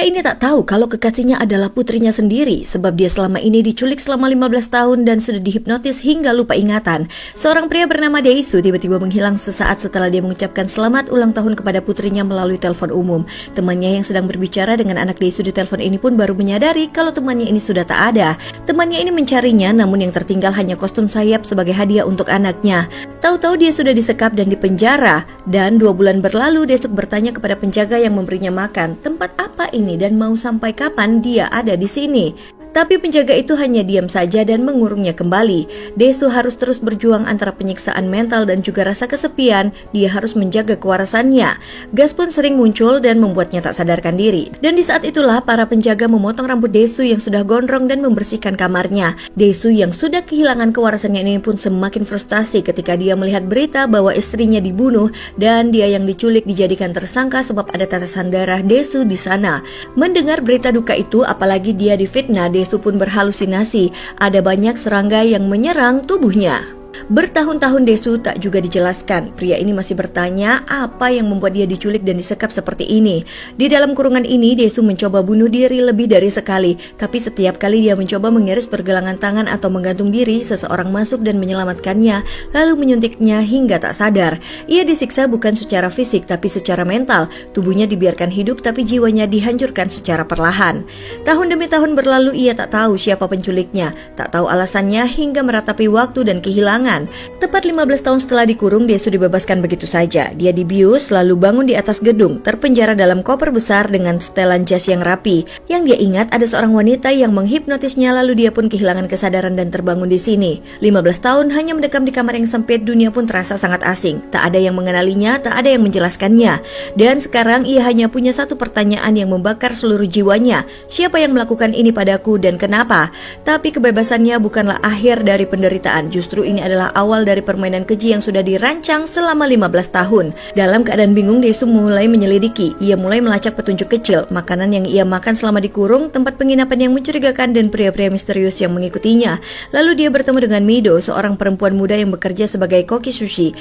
Pria ini tak tahu kalau kekasihnya adalah putrinya sendiri sebab dia selama ini diculik selama 15 tahun dan sudah dihipnotis hingga lupa ingatan. Seorang pria bernama Daesu tiba-tiba menghilang sesaat setelah dia mengucapkan selamat ulang tahun kepada putrinya melalui telepon umum. Temannya yang sedang berbicara dengan anak Daesu di telepon ini pun baru menyadari kalau temannya ini sudah tak ada. Temannya ini mencarinya, namun yang tertinggal hanya kostum sayap sebagai hadiah untuk anaknya. Tahu-tahu dia sudah disekap dan dipenjara. Dan 2 bulan berlalu, Daesuk bertanya kepada penjaga yang memberinya makan, tempat apa ini dan mau sampai kapan dia ada di sini. Tapi penjaga itu hanya diam saja dan mengurungnya kembali. Daesu harus terus berjuang antara penyiksaan mental dan juga rasa kesepian. Dia harus menjaga kewarasannya. Gas pun sering muncul dan membuatnya tak sadarkan diri. Dan di saat itulah para penjaga memotong rambut Daesu yang sudah gondrong dan membersihkan kamarnya. Daesu yang sudah kehilangan kewarasannya ini pun semakin frustasi ketika dia melihat berita bahwa istrinya dibunuh dan dia yang diculik dijadikan tersangka sebab ada tetesan darah Daesu di sana. Mendengar berita duka itu, apalagi dia difitnah, Daesu pun berhalusinasi. Ada banyak serangga yang menyerang tubuhnya. Bertahun-tahun Daesu tak juga dijelaskan. Pria ini masih bertanya apa yang membuat dia diculik dan disekap seperti ini. Di dalam kurungan ini, Daesu mencoba bunuh diri lebih dari sekali. Tapi setiap kali dia mencoba mengiris pergelangan tangan atau menggantung diri, seseorang masuk dan menyelamatkannya, lalu menyuntiknya hingga tak sadar. Ia disiksa bukan secara fisik tapi secara mental. Tubuhnya dibiarkan hidup tapi jiwanya dihancurkan secara perlahan. Tahun demi tahun berlalu, ia tak tahu siapa penculiknya, tak tahu alasannya hingga meratapi waktu dan kehilangan. Tepat 15 tahun setelah dikurung, Daesu dibebaskan begitu saja. Dia dibius lalu bangun di atas gedung, terpenjara dalam koper besar dengan setelan jas yang rapi. Yang dia ingat ada seorang wanita yang menghipnotisnya, lalu dia pun kehilangan kesadaran dan terbangun di sini. 15 tahun hanya mendekam di kamar yang sempit, dunia pun terasa sangat asing. Tak ada yang mengenalinya, tak ada yang menjelaskannya. Dan sekarang ia hanya punya satu pertanyaan yang membakar seluruh jiwanya. Siapa yang melakukan ini padaku dan kenapa? Tapi kebebasannya bukanlah akhir dari penderitaan. Justru ini adalah awal dari permainan keji yang sudah dirancang selama 15 tahun. Dalam keadaan bingung, Daesu mulai menyelidiki. Ia mulai melacak petunjuk kecil, makanan yang ia makan selama dikurung, tempat penginapan yang mencurigakan, dan pria-pria misterius yang mengikutinya. Lalu dia bertemu dengan Mido, seorang perempuan muda yang bekerja sebagai koki sushi.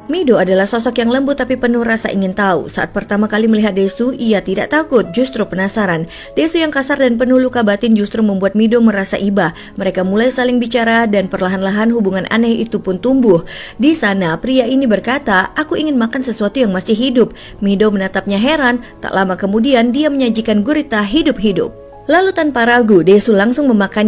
Mido adalah sosok yang lembut tapi penuh rasa ingin tahu. Saat pertama kali melihat Daesu, ia tidak takut, justru penasaran. Daesu yang kasar dan penuh luka batin justru membuat Mido merasa iba. Mereka mulai saling bicara dan perlahan-lahan hubungan aneh itu pun tumbuh. Di sana, pria ini berkata, "Aku ingin makan sesuatu yang masih hidup." Mido menatapnya heran. Tak lama kemudian, dia menyajikan gurita hidup-hidup. Lalu tanpa ragu, Daesu langsung memakan